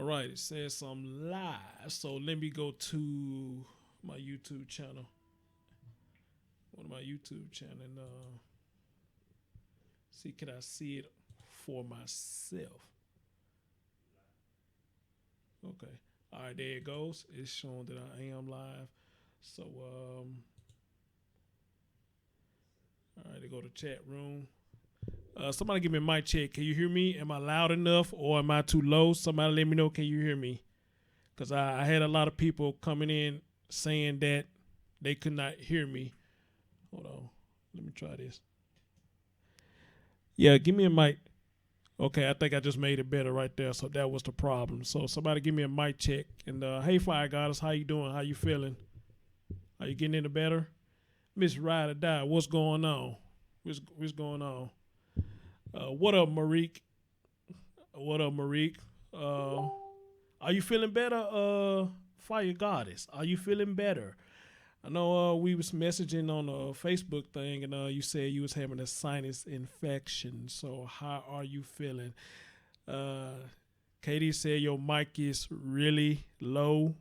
right, it says I'm live. So let me go to my YouTube channel. One of my YouTube channel and see can I see it for myself. Okay. All right, there it goes. It's showing that I am live. So all right, to go to chat room. Somebody give me a mic check. Can you hear me? Am I loud enough or am I too low? Somebody let me know. Can you hear me? Because I had a lot of people coming in saying that they could not hear me. Hold on. Let me try this. Yeah, give me a mic. Okay, I think I just made it better right there. So that was the problem. So somebody give me a mic check. And hey, Fire Goddess, how you doing? How you feeling? Are you getting any better? Miss Ride or Die, what's going on? What's going on? What up, Marique? What up, Marique? Are you feeling better, Fire Goddess? Are you feeling better? I know we was messaging on a Facebook thing, and you said you was having a sinus infection. So how are you feeling? Katie said your mic is really low.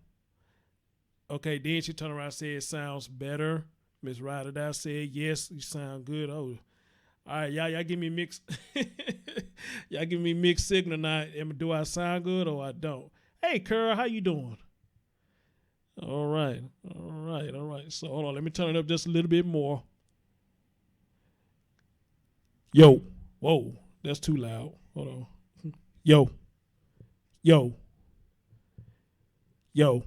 Okay, then she turned around and said it sounds better. Miss Ryder said yes, you sound good. Oh, all right, y'all give me mixed. Y'all give me mixed signal now. Do I sound good or I don't? Hey, Curl, how you doing? All right, all right, all right. So hold on, let me turn it up just a little bit more. Yo, whoa, that's too loud. Hold on. Yo, yo, yo,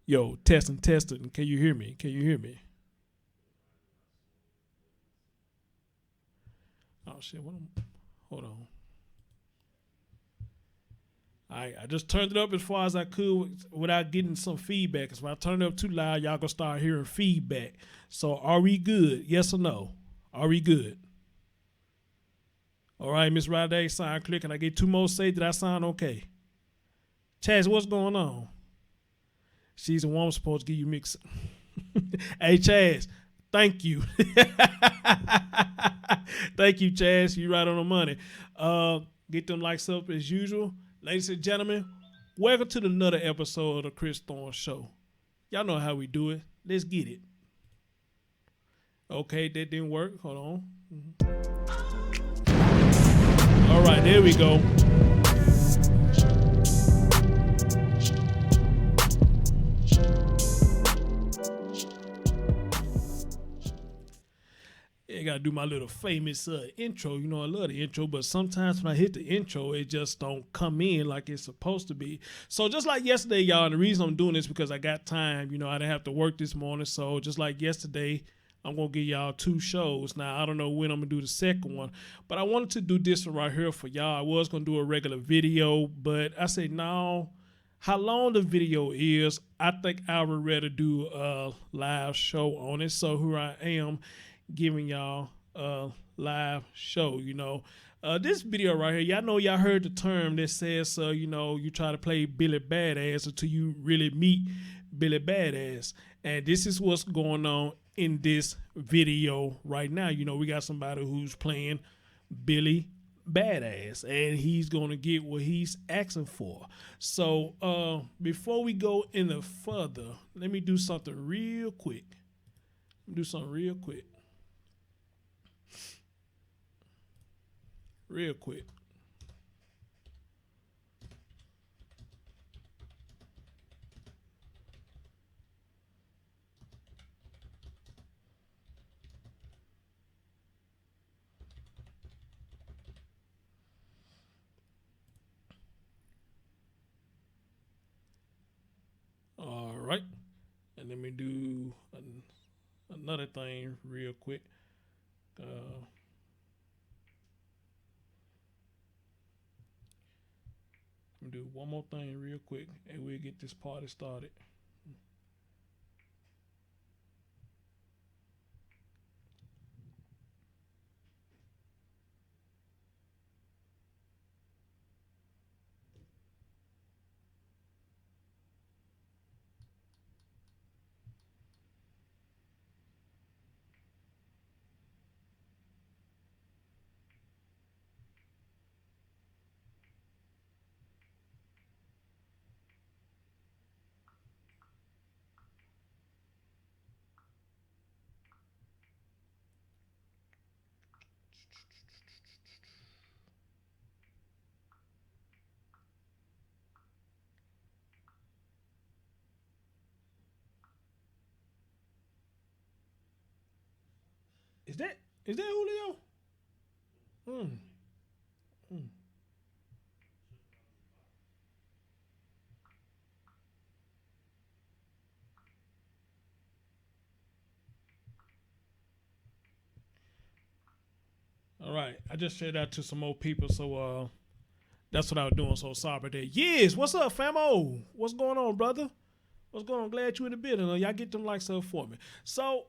yo. Testing, testing. Can you hear me? Can you hear me? Oh shit! Hold on. I just turned it up as far as I could without getting some feedback. Cause when I turn it up too loud, y'all gonna start hearing feedback. So are we good? Yes or no? Are we good? All right, Miss Rade, sound clear. Can I get two more say that I sound okay? Chaz, what's going on? She's the one supposed to give you mix. Hey, Chaz, thank you. Thank you, Chaz. You right on the money. Get them likes up as usual. Ladies and gentlemen, welcome to another episode of the Chris Thorns Show. Y'all know how we do it. Let's get it. Okay, that didn't work. Hold on. All right, there we go. I gotta do my little famous intro. You know, I love the intro, but sometimes when I hit the intro, it just don't come in like it's supposed to be. So just like yesterday, y'all, and the reason I'm doing this is because I got time. You know, I didn't have to work this morning. So just like yesterday, I'm gonna give y'all two shows. Now I don't know when I'm gonna do the second one, but I wanted to do this one right here for y'all. I was gonna do a regular video, but I said no. How long the video is, I think I would rather do a live show on it. So here I am giving y'all a live show, you know. This video right here, y'all know y'all heard the term that says, you know, you try to play Billy Bad Azz until you really meet Billy Bad Azz. And this is what's going on in this video right now. You know, we got somebody who's playing Billy Bad Azz, and he's going to get what he's asking for. So before we go any further, let me do something real quick. Real quick. All right. And let me do another thing real quick. Let me do one more thing real quick and we'll get this party started. Is that Julio? Mm. Mm. All right. I just shared that to some more people, so that's what I was doing. So sorry about that. Yes, what's up, famo? What's going on, brother? What's going on? Glad you in the building. Y'all get them likes up for me. So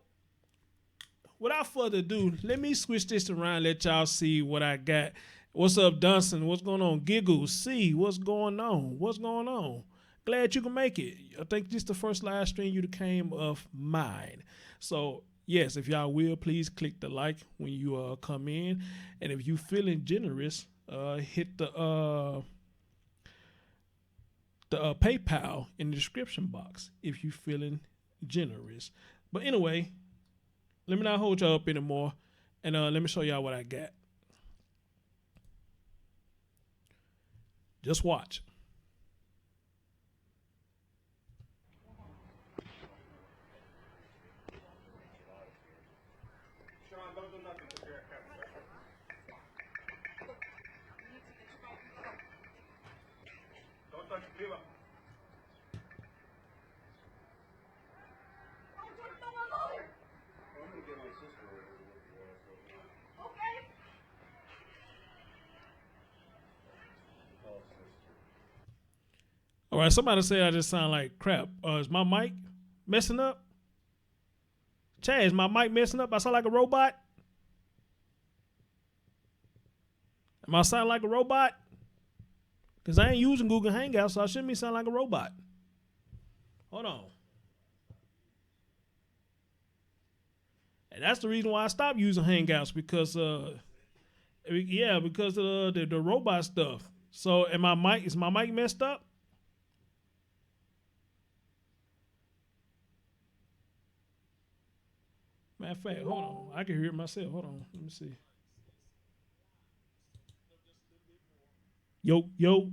without further ado, let me switch this around. Let y'all see what I got. What's up, Dunson? What's going on? Giggles. See what's going on. What's going on? Glad you can make it. I think this is the first live stream you came of mine. So yes, if y'all will, please click the like when you come in, and if you feeling generous, hit the PayPal in the description box if you feeling generous. But anyway, let me not hold y'all up anymore, and let me show y'all what I got. Just watch. All right, somebody say I just sound like crap. Is my mic messing up? Chad, is my mic messing up? I sound like a robot? Am I sound like a robot? Because I ain't using Google Hangouts, so I shouldn't be sound like a robot. Hold on. And that's the reason why I stopped using Hangouts, because because of the robot stuff. So is my mic messed up? Matter of fact, hold on. I can hear it myself. Hold on. Let me see. Yo, yo.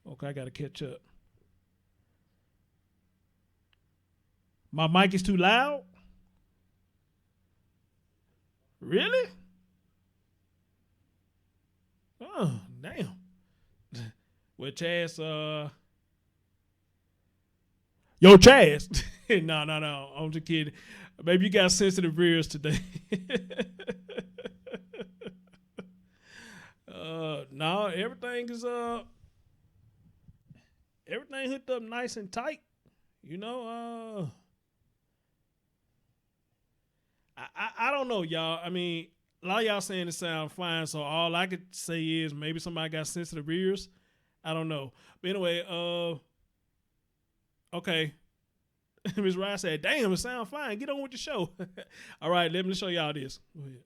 Okay, I got to catch up. My mic is too loud? Really? Oh, damn. Well, Chaz, yo, Chaz. No. I'm just kidding. Maybe you got sensitive ears today. No, everything is everything hooked up nice and tight. You know, I don't know, y'all. I mean, a lot of y'all saying it sound fine, so all I could say is maybe somebody got sensitive ears. I don't know. But anyway, okay. Ms. Rice said, damn, it sound fine. Get on with the show. All right, let me show y'all this. Go ahead.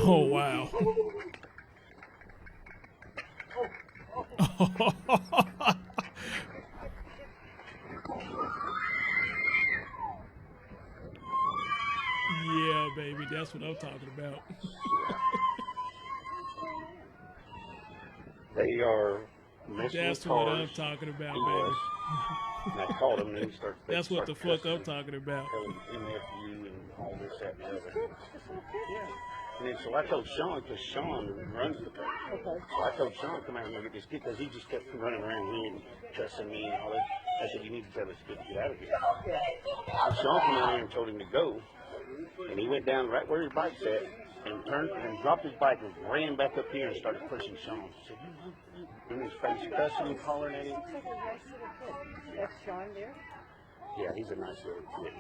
Oh, wow. Yeah, baby, that's what I'm talking about. They are That's what I'm talking about, baby. And I called him and he started. That's what the fuck I'm talking about. MFU and all this, that, and the other. Yeah. And then so I told Sean, because Sean runs the place. Okay. So I told Sean, come out and look at this kid, because he just kept running around here and cussing me and all that. I said, you need to tell this kid to get out of here. So Sean came out here and told him to go. And he went down right where his bike's at and turned and dropped his bike and ran back up here and started pushing Sean. I said, in his face, cussing and hollering at him. Looks like a nice little kid. That's Sean there? Yeah, he's a nice little kid.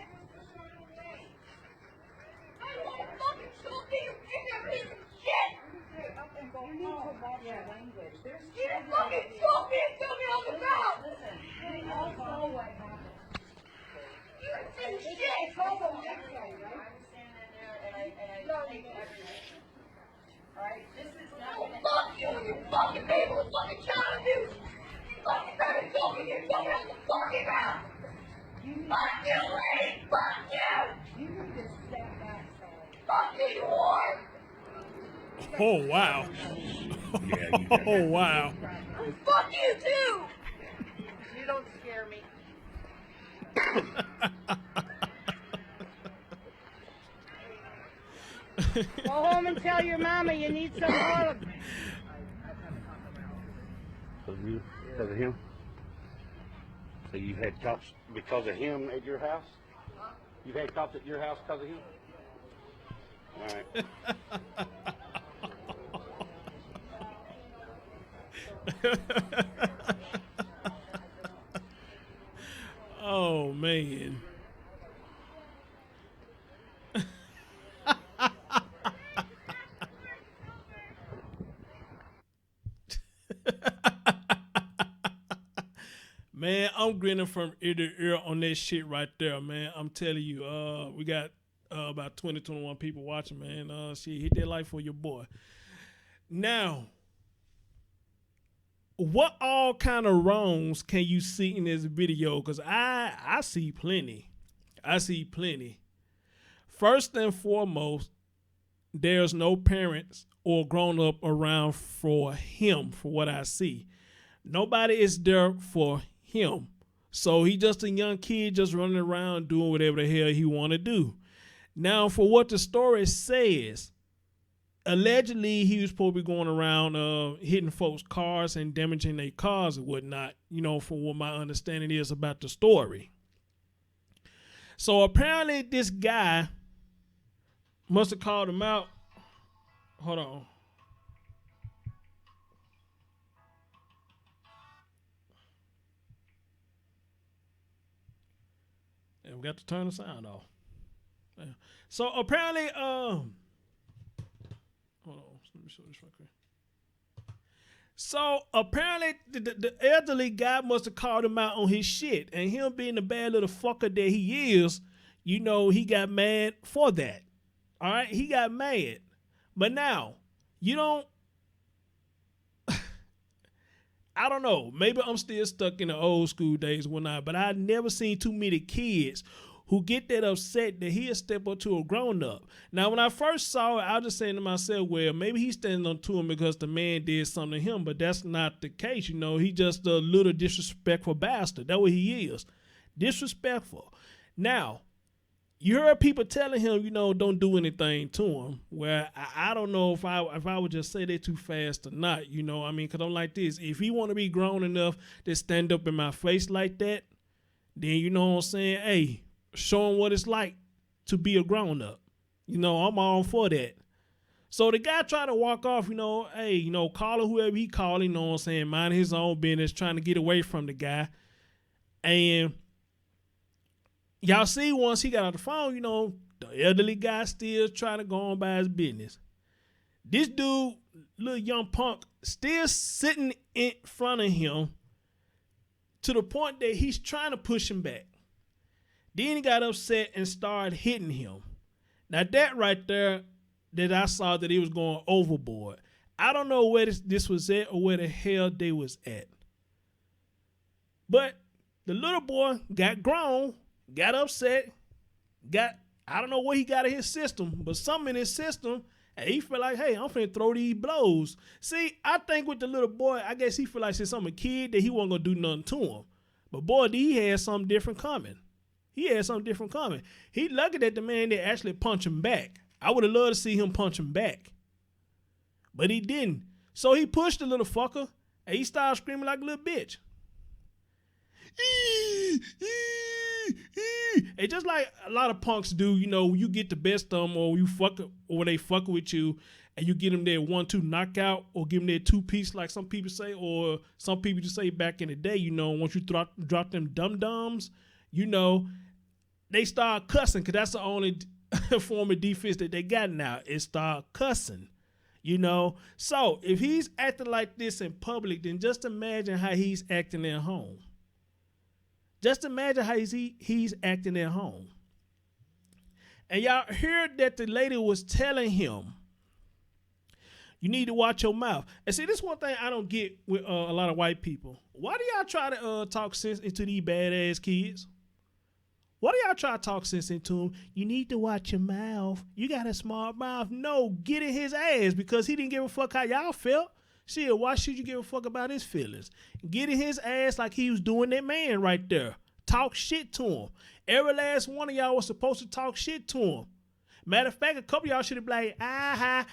Fuck you, you fucking people, it's fucking child abuse. You fucking better talk and get fucking out the fucking mouth. Fuck you, lady, fuck you. You need to step back, fuck you, whore. Oh wow. Oh wow. Fuck you too. You don't scare me. Go home and tell your mama you need some more. Because of him? So you had cops because of him at your house? You've had cops at your house because of him? All right. Oh man. Man, I'm grinning from ear to ear on that shit right there, man. I'm telling you, we got about 20, 21 people watching, man. Shit, hit that like for your boy. Now, what all kind of wrongs can you see in this video? Because I see plenty. I see plenty. First and foremost, there's no parents or grown up around for him, for what I see. Nobody is there for him. So he just a young kid just running around doing whatever the hell he want to do. Now, for what the story says, allegedly he was supposed to be going around hitting folks' cars and damaging their cars and whatnot, you know, from what my understanding is about the story. So apparently this guy must have called him out. Hold on. And we got to turn the sound off. Yeah. So apparently, hold on, let me show this right quick. So apparently, the elderly guy must have called him out on his shit, and him being the bad little fucker that he is, you know, he got mad for that. All right, he got mad, but now you don't. I don't know. Maybe I'm still stuck in the old school days or whatnot, but I never seen too many kids who get that upset that he'll step up to a grown up. Now, when I first saw it, I was just saying to myself, well, maybe he's standing up to him because the man did something to him, but that's not the case. You know, he just a little disrespectful bastard. That's what he is. Disrespectful. Now, you heard people telling him, you know, don't do anything to him. Well, I don't know if I would just say that too fast or not, you know. I mean, because I'm like this. If he want to be grown enough to stand up in my face like that, then, you know what I'm saying, hey, show him what it's like to be a grown up. You know, I'm all for that. So the guy tried to walk off, you know, hey, you know, calling whoever he called, you know what I'm saying, mind his own business, trying to get away from the guy. And y'all see, once he got on the phone, you know, the elderly guy still trying to go on by his business. This dude, little young punk, still sitting in front of him to the point that he's trying to push him back. Then he got upset and started hitting him. Now that right there, that I saw that he was going overboard. I don't know where this was at or where the hell they was at. But the little boy got grown, got upset, I don't know what he got in his system, but something in his system, and he feel like, hey, I'm finna throw these blows. See, I think with the little boy, I guess he feel like since I'm a kid that he wasn't gonna do nothing to him. But boy, he had something different coming. He lucky that the man that actually punched him back. I would have loved to see him punch him back. But he didn't. So he pushed the little fucker and he started screaming like a little bitch. And just like a lot of punks do, you know, you get the best of them or you fuck or when they fuck with you and you get them their 1-2 knockout or give them their 2-piece like some people say, or some people just say back in the day, you know, once you drop them dum-dums, you know, they start cussing because that's the only form of defense that they got now is start cussing, you know. So if he's acting like this in public, then just imagine how he's acting at home. Just imagine how he's acting at home. And y'all heard that the lady was telling him, you need to watch your mouth. And see, this one thing I don't get with a lot of white people. Why do y'all try to talk sense into these badass kids? Why do y'all try to talk sense into them? You need to watch your mouth. You got a smart mouth. No, get in his ass because he didn't give a fuck how y'all felt. Shit, why should you give a fuck about his feelings? Get in his ass like he was doing that man right there. Talk shit to him. Every last one of y'all was supposed to talk shit to him. Matter of fact, a couple of y'all should have been like, nah.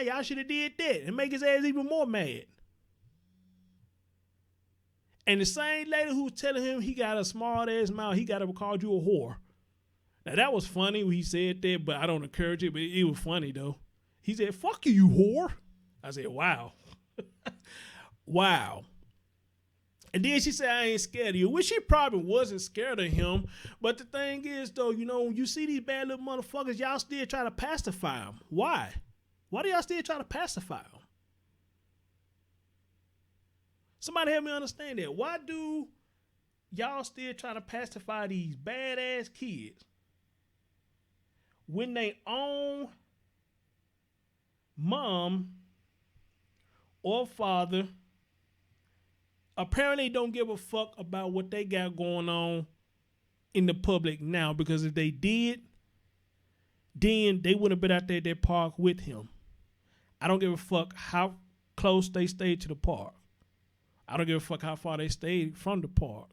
Y'all should have did that and make his ass even more mad. And the same lady who was telling him he got a smart ass mouth, he got to call you a whore. Now that was funny when he said that, but I don't encourage it, but it was funny though. He said, fuck you, you whore. I said, wow. Wow. And then she said, I ain't scared of you, which she probably wasn't scared of him. But the thing is, though, you know, when you see these bad little motherfuckers, y'all still try to pacify them. Why? Why do y'all still try to pacify them? Somebody help me understand that. Why do y'all still try to pacify these badass kids when they own mom or father apparently don't give a fuck about what they got going on in the public now? Because if they did, then they wouldn't have been out there at that park with him. I don't give a fuck how close they stayed to the park. I don't give a fuck how far they stayed from the park.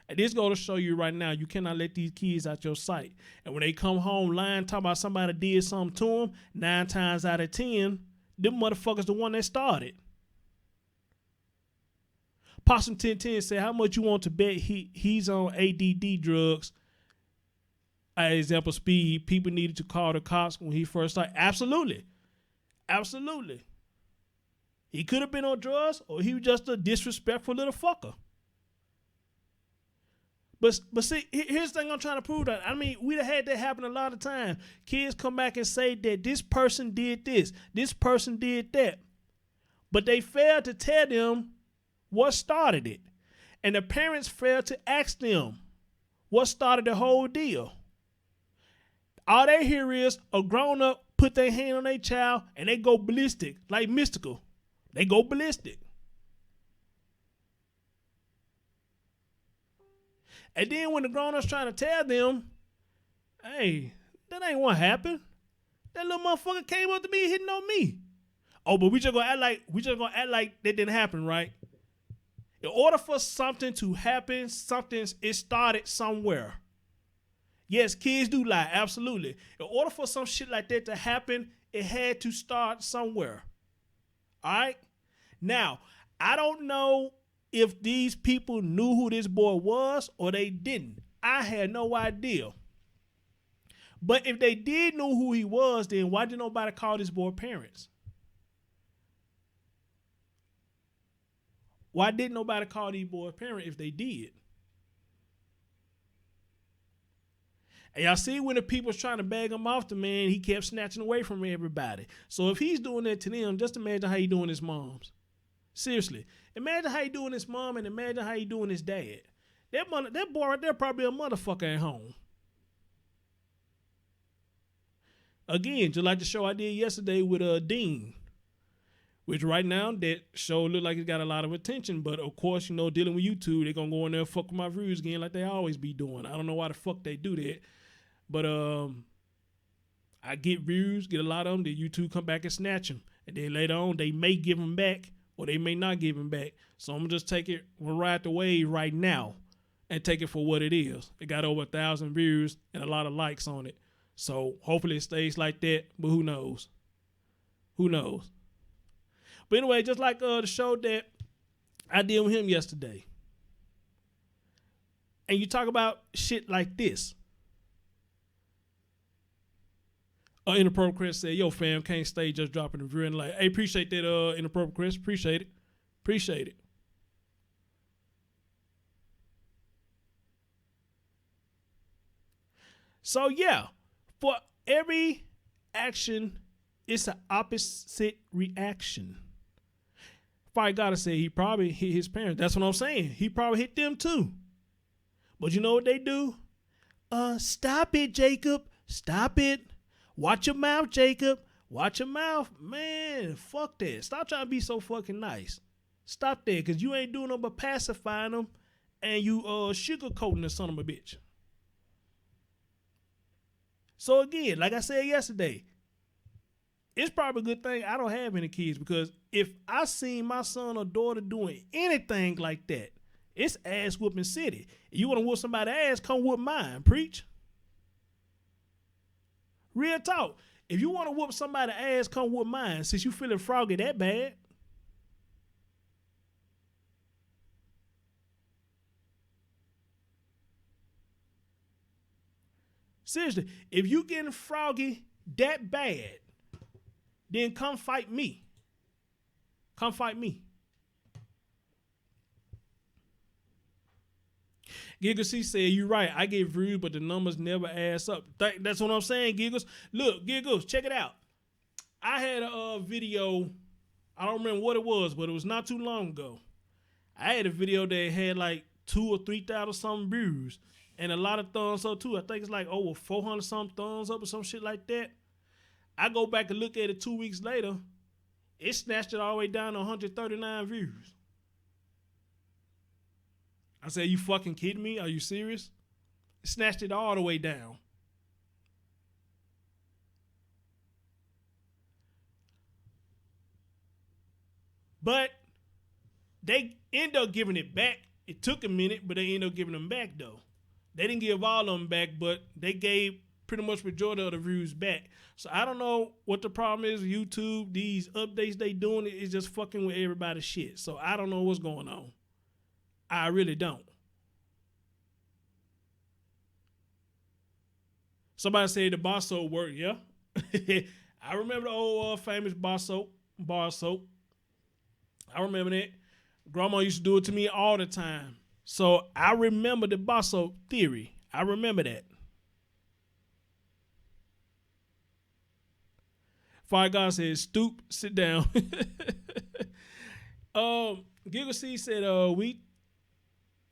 And this goes to show you right now, you cannot let these kids out your sight. And when they come home lying, talking about somebody did something to them, 9 times out of 10, them motherfuckers the one that started. Possum 1010 said, how much you want to bet he's on ADD drugs? Example, speed. People needed to call the cops when he first started. Absolutely. Absolutely. He could have been on drugs or he was just a disrespectful little fucker. But see, here's the thing I'm trying to prove that. I mean, we done had that happen a lot of times. Kids come back and say that this person did this person did that. But they failed to tell them what started it. And the parents failed to ask them what started the whole deal. All they hear is a grown-up put their hand on their child and they go ballistic, like mystical. They go ballistic. And then when the grown-ups trying to tell them, hey, that ain't what happened. That little motherfucker came up to me hitting on me. Oh, but we just gonna act like that didn't happen, right? In order for something to happen, it started somewhere. Yes, kids do lie, absolutely. In order for some shit like that to happen, it had to start somewhere. All right? Now, I don't know if these people knew who this boy was or they didn't. I had no idea. But if they did know who he was, then why did nobody call this boy parents? Why didn't nobody call these boys parents if they did? And y'all see when the people's trying to bag him off the man, he kept snatching away from everybody. So if he's doing that to them, just imagine how he doing his moms. Seriously. Imagine how he doing his mom and imagine how he doing his dad. That boy right there probably a motherfucker at home. Again, just like the show I did yesterday with Dean. Which right now, that show look like it got a lot of attention. But of course, you know, dealing with YouTube, they're going to go in there and fuck with my views again like they always be doing. I don't know why the fuck they do that. But I get views, get a lot of them. Then YouTube come back and snatch them. And then later on, they may give them back or they may not give them back. So I'm going to just take it, we'll ride the wave right now and take it for what it is. It got over 1,000 views and a lot of likes on it. So hopefully it stays like that, but who knows? Who knows? But anyway, just like the show that I did with him yesterday. And you talk about shit like this. Inappropriate Chris said, yo, fam, can't stay just dropping the review. And like, hey, appreciate that, Inappropriate Chris. Appreciate it. Appreciate it. So, yeah, for every action, it's an opposite reaction. Fight Gotta say he probably hit his parents. That's what I'm saying. He probably hit them too. But you know what they do? Stop it, Jacob. Stop it. Watch your mouth, Jacob. Watch your mouth. Man, fuck that. Stop trying to be so fucking nice. Stop that, because you ain't doing no but pacifying them and you sugarcoating the son of a bitch. So again, like I said yesterday, it's probably a good thing I don't have any kids, because if I seen my son or daughter doing anything like that, it's ass whooping city. You want to whoop somebody's ass, come whoop mine. Preach. Real talk. If you want to whoop somebody's ass, come whoop mine, since you feeling froggy that bad. Seriously, if you getting froggy that bad, then come fight me. Come fight me. Giggles, he said, you right. I get views, but the numbers never add up. That's what I'm saying, Giggles. Look, Giggles, check it out. I had a video. I don't remember what it was, but it was not too long ago. I had a video that had like 2,000 or 3,000 something views and a lot of thumbs up too. I think it's like over 400 something thumbs up or some shit like that. I go back and look at it 2 weeks later. It snatched it all the way down to 139 views. I said, you fucking kidding me? Are you serious? It snatched it all the way down. But they end up giving it back. It took a minute, but they end up giving them back though. They didn't give all of them back, but they gave pretty much majority of the views back. So I don't know what the problem is with YouTube. These updates they doing is just fucking with everybody's shit. So I don't know what's going on. I really don't. Somebody said the bar soap worked. Yeah. I remember the old famous bar soap. I remember that. Grandma used to do it to me all the time. So I remember the bar soap theory. I remember that. Fire God says, stoop, sit down. Giggle C said,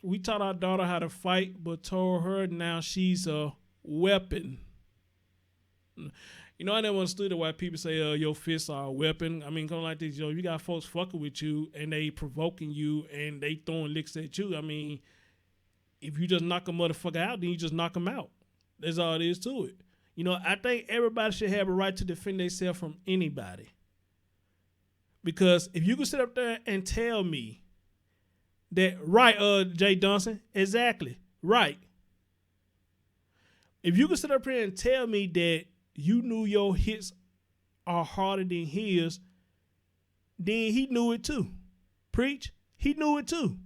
we taught our daughter how to fight, but told her now she's a weapon. You know, I never understood why people say your fists are a weapon. I mean, come like this, you got folks fucking with you and they provoking you and they throwing licks at you. I mean, if you just knock a motherfucker out, then you just knock them out. That's all it is to it. You know, I think everybody should have a right to defend themselves from anybody. Because if you can sit up there and tell me that, right, Jay Dunson, exactly, right. If you can sit up here and tell me that you knew your hits are harder than his, then he knew it too. Preach, he knew it too.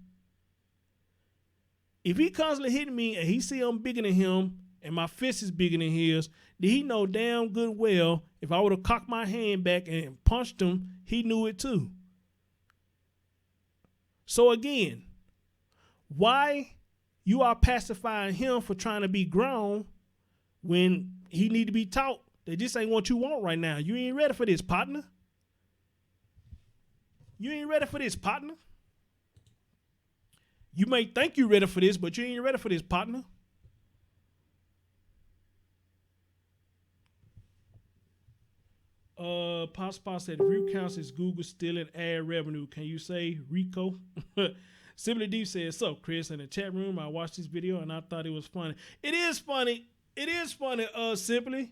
If he constantly hitting me and he see I'm bigger than him and my fist is bigger than his, then he know damn good well if I would have cocked my hand back and punched him, he knew it too. So again, why you are pacifying him for trying to be grown when he need to be taught that this ain't what you want right now? You ain't ready for this, partner. You ain't ready for this, partner. You may think you're ready for this, but you ain't ready for this, partner. Pop said view counts is Google stealing ad revenue. Can you say Rico? Simply Deep said, "So Chris, in the chat room, I watched this video and I thought it was funny. It is funny. It is funny, Simply.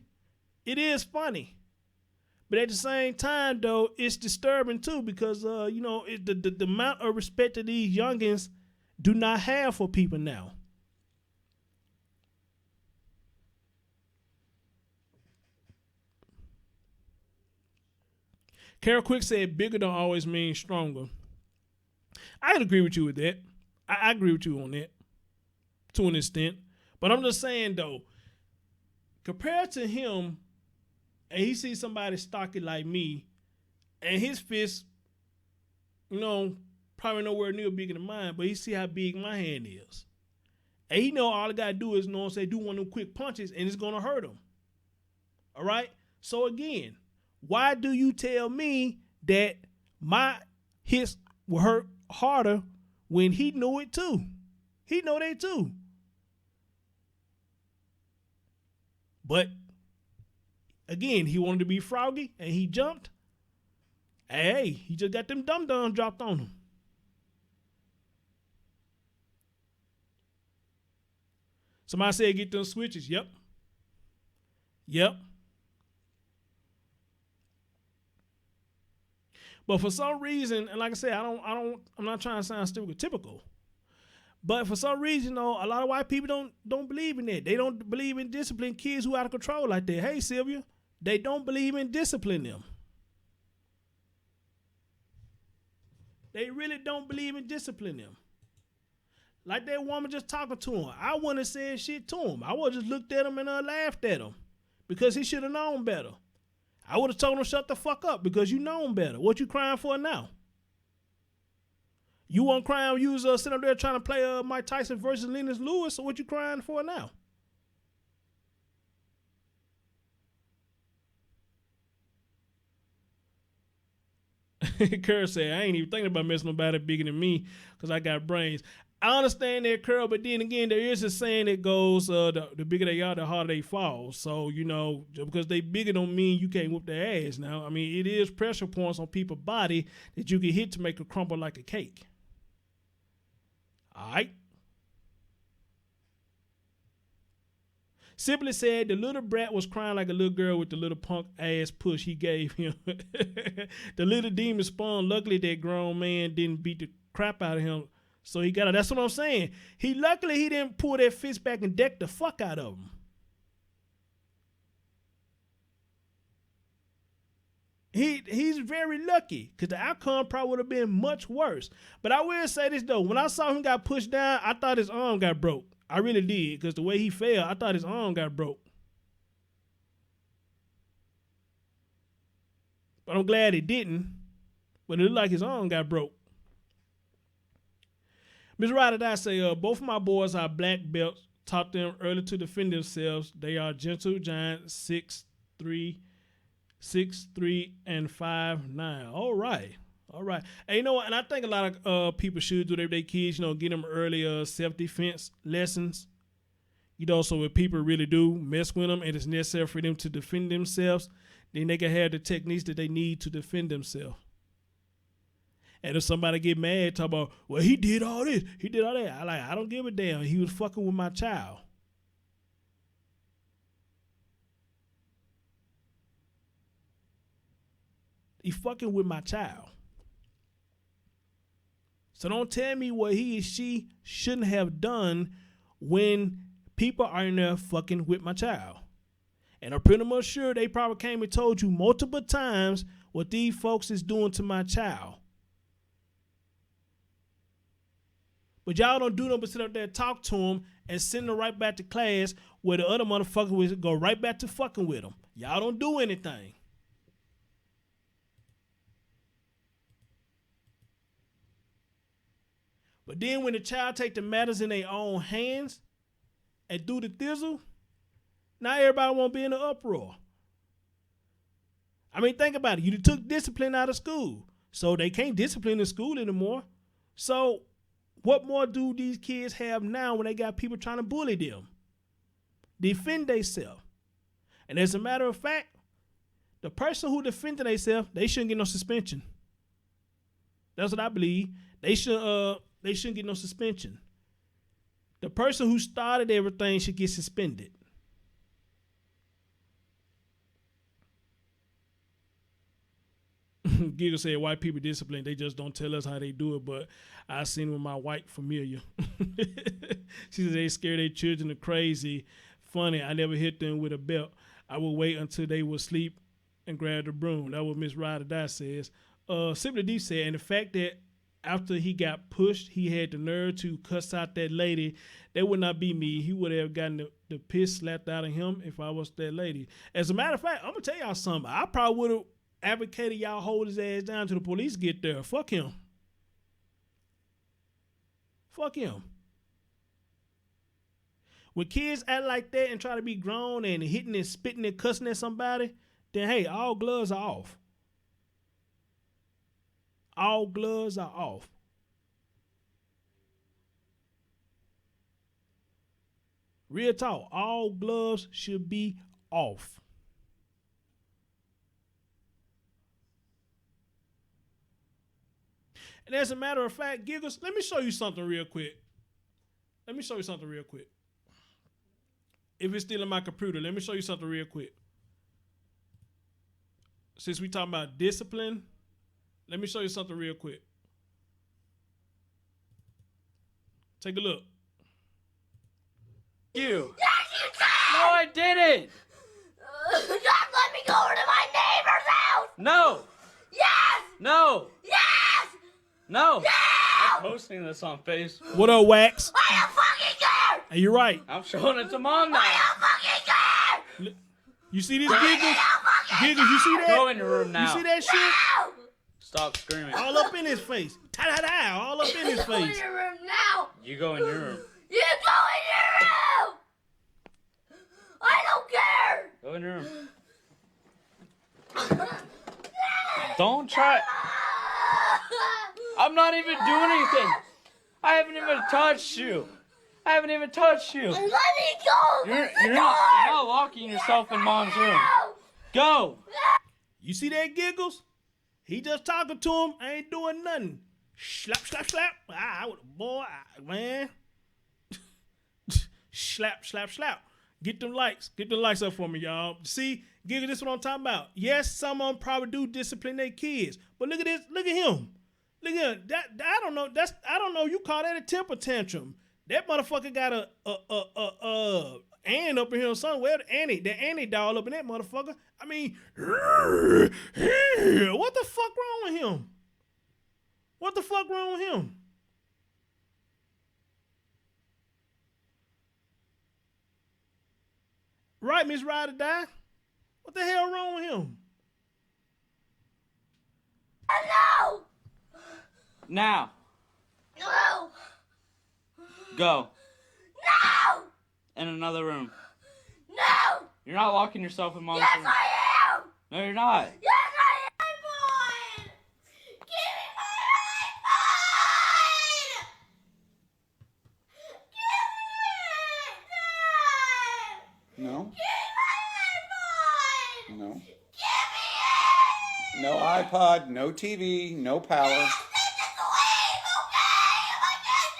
It is funny. But at the same time, though, it's disturbing too because, you know, the amount of respect that these youngins do not have for people now. Carol Quick said bigger don't always mean stronger. I can agree with you with that. I agree with you on that to an extent. But I'm just saying, though, compared to him, and he sees somebody stocky like me, and his fist, probably nowhere near bigger than mine, but he see how big my hand is. And he know all I got to do is, do one of them quick punches, and it's going to hurt him. All right? So, again, why do you tell me that my hits will hurt harder when he knew it too? He know that too. But, again, he wanted to be froggy, and he jumped. Hey, he just got them dum-dums dropped on him. Somebody said get them switches. Yep. But for some reason, and like I said, I'm not trying to sound stereotypical. But for some reason, a lot of white people don't believe in that. They don't believe in disciplining kids who are out of control like that. Hey, Sylvia, they don't believe in disciplining them. They really don't believe in disciplining them. Like that woman just talking to him. I wouldn't have said shit to him. I would have just looked at him and laughed at him because he should have known better. I would have told him shut the fuck up because you known better. What you crying for now? You weren't crying when you was sitting up there trying to play Mike Tyson versus Lennox Lewis, so what you crying for now? Curl said, I ain't even thinking about messing nobody bigger than me because I got brains. I understand that, Curl, but then again, there is a saying that goes, the bigger they are, the harder they fall. So, because they bigger don't mean you can't whoop their ass now. I mean, it is pressure points on people's body that you can hit to make it crumble like a cake. All right? Simply said, the little brat was crying like a little girl with the little punk ass push he gave him. The little demon spun. Luckily, that grown man didn't beat the crap out of him. So he got it. That's what I'm saying. Luckily he didn't pull that fist back and deck the fuck out of him. He's very lucky because the outcome probably would have been much worse. But I will say this though, when I saw him got pushed down, I thought his arm got broke. I really did because the way he fell, I thought his arm got broke. But I'm glad it didn't. But it looked like his arm got broke. Ms. Ryder, I say, both of my boys are black belts. Taught them early to defend themselves. They are gentle giants, 6'3", and 5'9". All right. And you know what? And I think a lot of people should do that with their kids, get them early self-defense lessons. So if people really do mess with them and it's necessary for them to defend themselves, then they can have the techniques that they need to defend themselves. And if somebody get mad, talk about, well, he did all this, he did all that. I don't give a damn. He was fucking with my child. He fucking with my child. So don't tell me what he or she shouldn't have done when people are in there fucking with my child. And I'm pretty much sure they probably came and told you multiple times what these folks is doing to my child. But y'all don't do nothing but sit up there and talk to them and send them right back to class where the other motherfucker will go right back to fucking with them. Y'all don't do anything. But then when the child take the matters in their own hands and do the thizzle, now everybody won't be in an uproar. I mean, think about it. You took discipline out of school, so they can't discipline in school anymore. So what more do these kids have now when they got people trying to bully them? Defend themselves. And as a matter of fact, the person who defended themselves, they shouldn't get no suspension. That's what I believe. They shouldn't get no suspension. The person who started everything should get suspended. Giggle said white people discipline, they just don't tell us how they do it, but I seen with my white familiar. She said they scare their children to crazy. Funny, I never hit them with a belt. I would wait until they would sleep and grabbed the broom. That what Miss Ryder Die says. Simply D said, and the fact that after he got pushed, he had the nerve to cuss out that lady. That would not be me. He would have gotten the piss slapped out of him if I was that lady. As a matter of fact, I'm going to tell y'all something. I probably would have advocated y'all hold his ass down till the police get there. Fuck him. Fuck him. When kids act like that and try to be grown and hitting and spitting and cussing at somebody, then hey, all gloves are off. All gloves are off. Real talk, all gloves should be off. And as a matter of fact, Giggles, let me show you something real quick. If it's still in my computer, let me show you something real quick. Since we talking about discipline, let me show you something real quick. Take a look. You. Yes, you did! No, I didn't. Just let me go over to my neighbor's house! No. Yes! No. Yes! No. Yeah! I'm posting this on Facebook. What up, Wax? I don't fucking care! And you're right. I'm showing it to Mom now. I don't fucking care! You see this, Giggles? Giggles, you see that? Go in your room now. You see that shit? No! Stop screaming. All up in his face. Ta-da-da, all up in his Go in face. your room now! You go in your room. You go in your room! I don't care! Go in your room. Don't try. I'm not even doing anything. I haven't even touched you. Let me go! You're not locking yourself in Mom's room. Go. You see that, Giggles? He just talking to him. I ain't doing nothing. Slap, slap, slap. Man. Slap, slap, slap. Get them likes. Get the likes up for me, y'all. See, Giggles, this is what I'm talking about. Yes, some of them probably do discipline their kids. But look at this. Look at him. Look at him. I don't know. I don't know. You call that a temper tantrum. That motherfucker got a Ann up in here somewhere. The Annie doll up in that motherfucker. I mean, what the fuck wrong with him? What the fuck wrong with him? Right, Miss Ride or Die? What the hell wrong with him? No! Now. No! Go. No! In another room. No! You're not locking yourself in Mom's Yes, room. I am! No, you're not. Yes, I am! iPhone! Give me my iPhone! Give me it! No, Give me my iPhone! no. Give me it! No iPod, no TV, no power. Take this away, okay? If I can't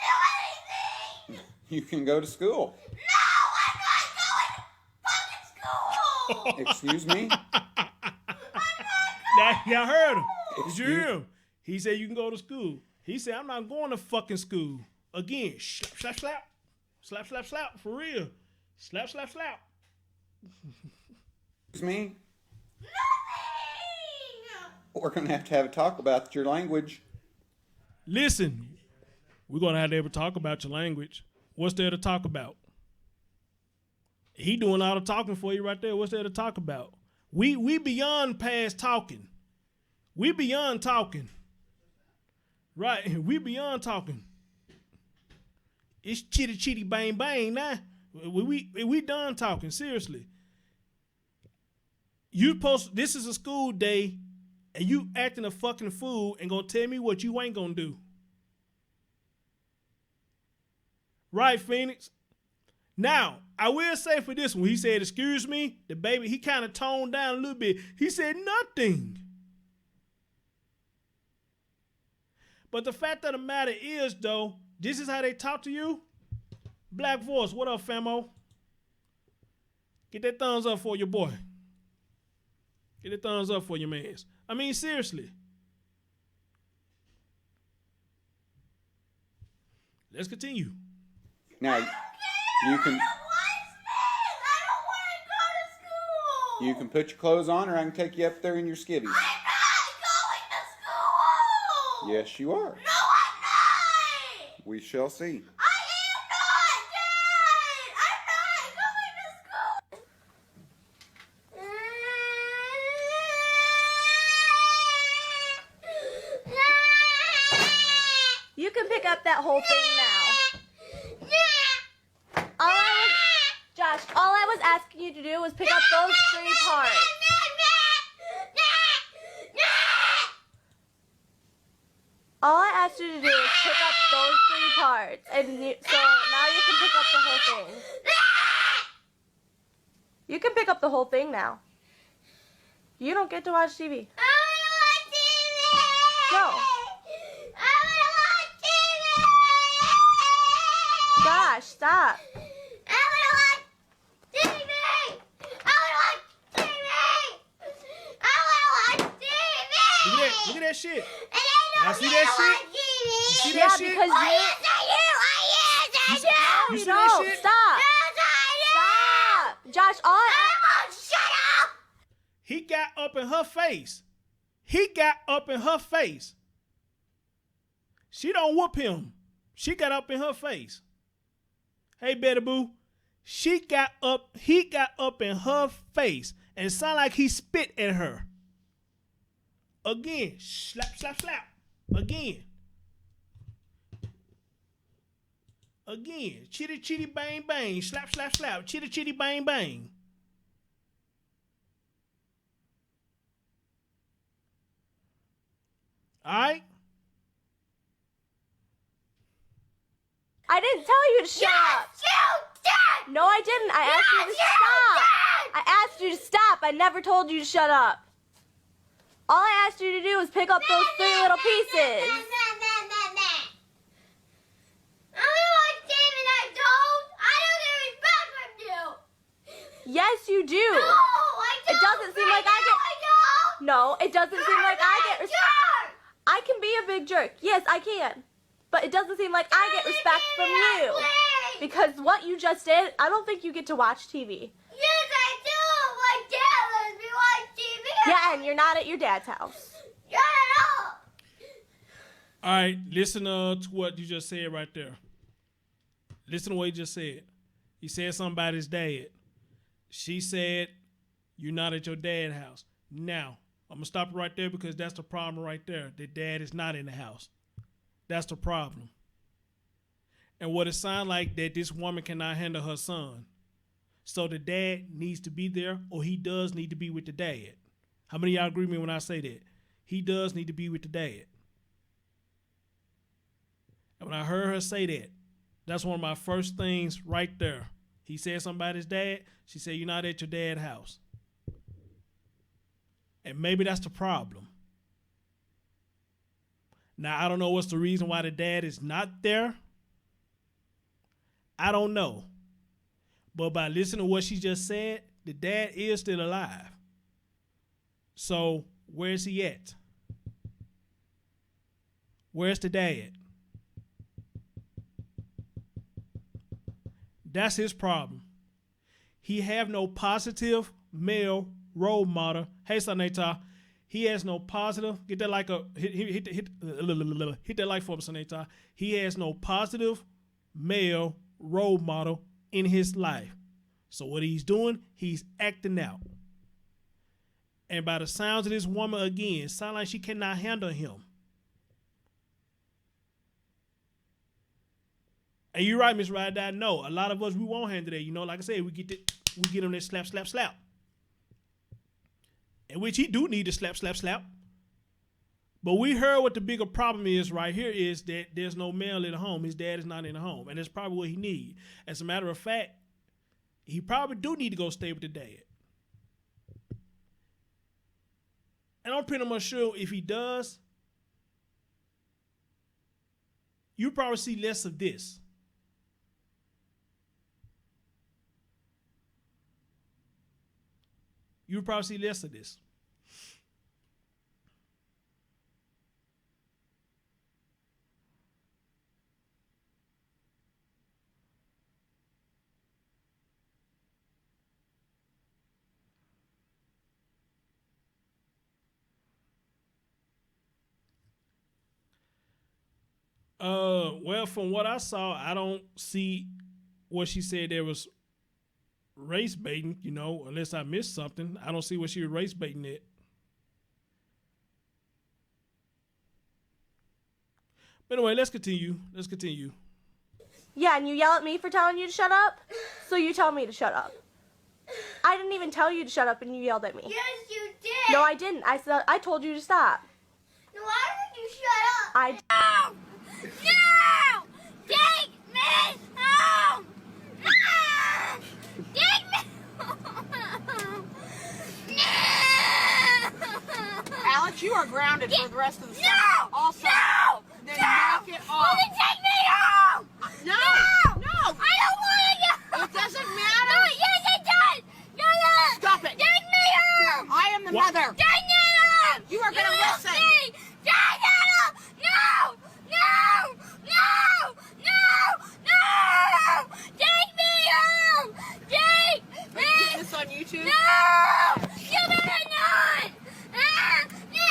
do anything! You can go to school. No, I'm not going to fucking school! Excuse me? Now, y'all heard him. Did you Excuse- hear him? He said you can go to school. He said, I'm not going to fucking school. Again, slap, slap, slap. Slap, slap, slap. For real. Slap, slap, slap. Excuse me? Nothing! We're going to have a talk about your language. Listen, we're going to have to ever talk about your language. What's there to talk about? He doing all the talking for you right there. What's there to talk about? We beyond past talking. We beyond talking. Right, we beyond talking. It's chitty chitty bang bang now. We done talking, seriously. This is a school day and you acting a fucking fool and gonna tell me what you ain't gonna do. Right, Phoenix? Now, I will say for this one, he said, excuse me, the baby, he kind of toned down a little bit. He said nothing. But the fact of the matter is, though, this is how they talk to you. Black Voice, what up, famo? Get that thumbs up for your boy. Get that thumbs up for your mans. I mean, seriously. Let's continue. Now, you can. You can put your clothes on, or I can take you up there in your skivvies. I'm not going to school! Yes, you are. No, I'm not! We shall see. I am not, Dad! I'm not going to school! You can pick up that whole thing now. Josh, all I was asking you to do was pick up those 3 parts. All I asked you to do is pick up those 3 parts, and so now you can pick up the whole thing. You can pick up the whole thing now. You don't get to watch TV. No. Josh, stop. Look at that shit. Now see that shit? You see that shit? Because You see no, that shit? stop. Stop. Josh, He got up in her face. He got up in her face. She don't whoop him. She got up in her face. Hey, Betty Boo. He got up in her face and it sounded like he spit at her. Again. Slap, slap, slap. Again. Again. Chitty, chitty, bang, bang. Slap, slap, slap. Chitty, chitty, bang, bang. All right? I didn't tell you to shut up. No, I didn't. I asked you to stop. I asked you to stop. I never told you to shut up. All I asked you to do was pick up those 3 little pieces. Yes, you do. It doesn't seem like I get. No, it doesn't seem like I get. I can be a big jerk. Yes, I can. But it doesn't seem like I get respect from you. Because what you just did, I don't think you get to watch TV. Yes, I do. My dad lets me watch TV. Yeah, and you're not at your dad's house. Shut up. All right, listen to what you just said right there. Listen to what he just said. He said something about his dad. She said, you're not at your dad's house. Now, I'm going to stop it right there because that's the problem right there. The dad is not in the house. That's the problem. And what it sounds like that this woman cannot handle her son. So the dad needs to be there, or he does need to be with the dad. How many of y'all agree with me when I say that? He does need to be with the dad. And when I heard her say that, that's one of my first things right there. He said something about his dad. She said, you're not at your dad's house. And maybe that's the problem. Now, I don't know what's the reason why the dad is not there. I don't know. But by listening to what she just said, the dad is still alive. So, where's he at? Where's the dad? That's his problem. He have no positive male role model. Hey, Saneta. He has no positive. Get that like a hit that like for Saneta. He has no positive male role model in his life. So what he's doing, he's acting out. And by the sounds of this woman again, sound like she cannot handle him. And you're right, Miss Ride. I know a lot of us we won't handle that. You know, like I said, we get him that slap, slap, slap. In which he do need to slap, slap, slap. But we heard what the bigger problem is right here is that there's no male in the home. His dad is not in the home. And that's probably what he needs. As a matter of fact, he probably do need to go stay with the dad. And I'm pretty much sure if he does, you probably see less of this. You'll probably see less of this. Well, from what I saw, I don't see what she said there was race baiting, you know, unless I missed something. I don't see what she was race baiting at. But anyway, let's continue. Let's continue. Yeah, and you yell at me for telling you to shut up? So you tell me to shut up. I didn't even tell you to shut up and you yelled at me. Yes, you did. No, I didn't. I told you to stop. No, why did you shut up? I No! No! Take me home! No! Take me home! No! Alex, you are grounded for the rest of the summer. No! Also, No! then No! knock it off. Then take me home! No! No! No! I don't want to go! It doesn't matter. No, yes it does! No, no! Stop it. Take me home! I am the What? mother. Take me home! You are gonna listen. Take me home! No! No! No! No! No! Take me home! Take Are you me! getting this on YouTube? No! You better not! Ah! No!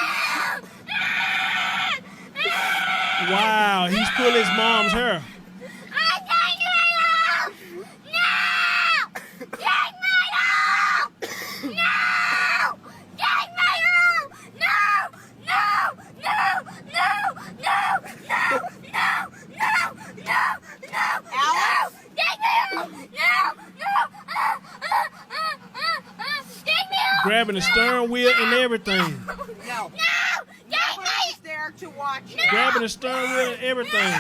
Ah! Ah! Wow, he's pulling his mom's hair. I take me home! No! Take me home! No! Take me home! No! No! No! No! No! No! No! No! No! No! Alex? Take me home! No! No! Take me home! Grabbing the steering wheel and everything. No. No! Take Nobody me! is there to watch you. Grabbing the steering wheel and everything.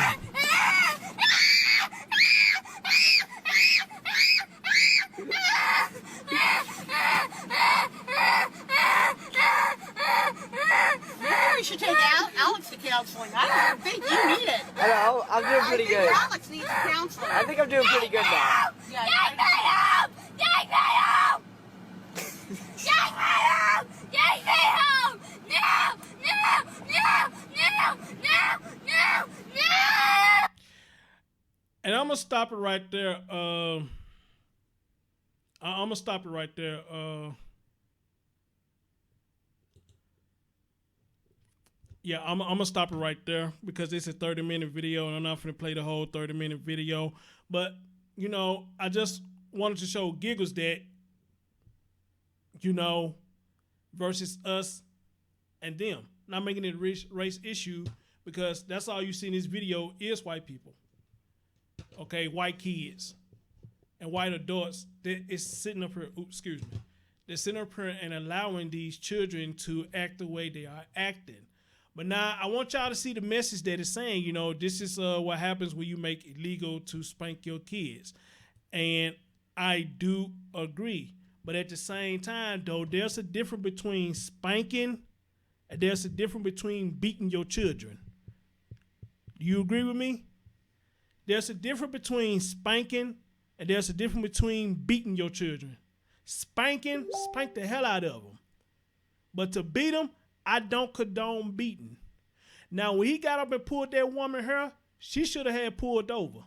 Maybe we should take Alex to counseling. I don't think you need it. Hello, I'm doing I pretty think good. Alex needs counseling. I think I'm doing pretty good now. Yeah, Take me home! Take me home! Take me home! Take me home! No! No! No! No! No! No! No! And I'm gonna stop it right there. I'm gonna stop it right there. Yeah, I'm gonna stop it right there because it's a 30-minute video and I'm not gonna play the whole 30-minute video. But you know, I just wanted to show Giggles that, you know, versus us and them. Not making it a race issue because that's all you see in this video is white people. Okay, white kids and white adults that is sitting up here. Oops, excuse me. They're sitting up here and allowing these children to act the way they are acting. But now I want y'all to see the message that it's saying. You know, this is what happens when you make it illegal to spank your kids, and I do agree. But at the same time, though, there's a difference between spanking and there's a difference between beating your children. Do you agree with me? There's a difference between spanking and there's a difference between beating your children. Spanking, spank the hell out of them. But to beat them, I don't condone beating. Now, when he got up and pulled that woman hair, she should have had pulled over.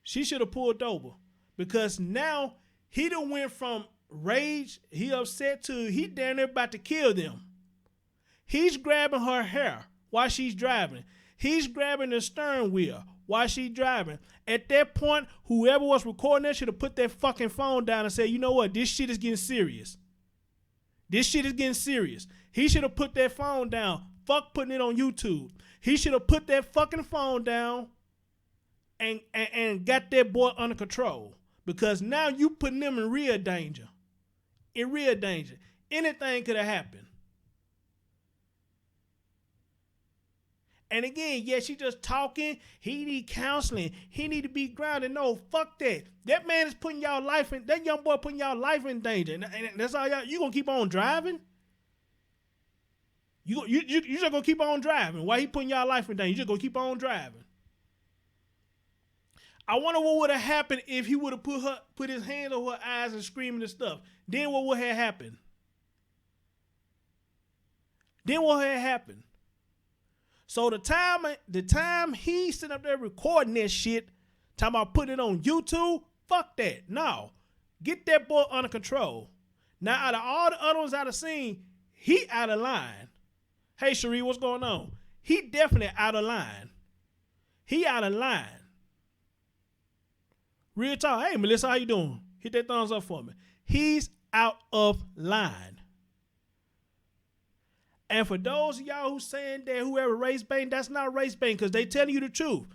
She should have pulled over. Because now he done went from rage, he upset, to he damn near about to kill them. He's grabbing her hair while she's driving. He's grabbing the steering wheel while she's driving. At that point, whoever was recording that should have put that fucking phone down and said, you know what, this shit is getting serious. This shit is getting serious. He should have put that phone down. Fuck putting it on YouTube. He should have put that fucking phone down and got that boy under control. Because now you putting them in real danger. In real danger. Anything could have happened. And again, yeah, she just talking. He need counseling. He need to be grounded. No, fuck that. That man is putting y'all life in, that young boy putting y'all life in danger. And that's all y'all, you gonna keep on driving? You just gonna keep on driving. Why he putting y'all life in danger? You just gonna keep on driving. I wonder what would have happened if he would have put his hand over her eyes and screaming and stuff. Then what would have happened? Then what had happened? So the time he's sitting up there recording that shit, talking about putting it on YouTube, fuck that. No. Get that boy under control. Now, out of all the other ones I've seen, he out of line. Hey, Cherie, what's going on? He definitely out of line. He out of line. Real talk. Hey, Melissa, how you doing? Hit that thumbs up for me. He's out of line. And for those of y'all who saying that whoever race baiting, that's not race baiting because they telling you the truth.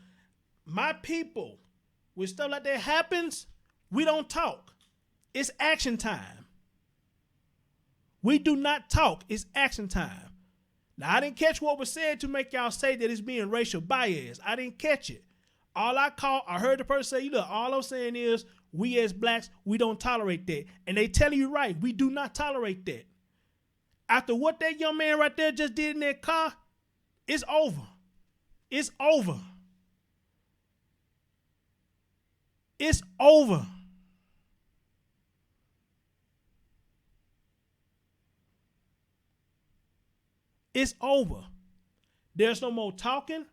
My people, when stuff like that happens, we don't talk. It's action time. We do not talk. It's action time. Now, I didn't catch what was said to make y'all say that it's being racial bias. I didn't catch it. I heard the person say, look, all I'm saying is we as blacks, we don't tolerate that. And they telling you right, we do not tolerate that. After what that young man right there just did in that car, it's over. It's over. It's over. It's over. There's no more talking.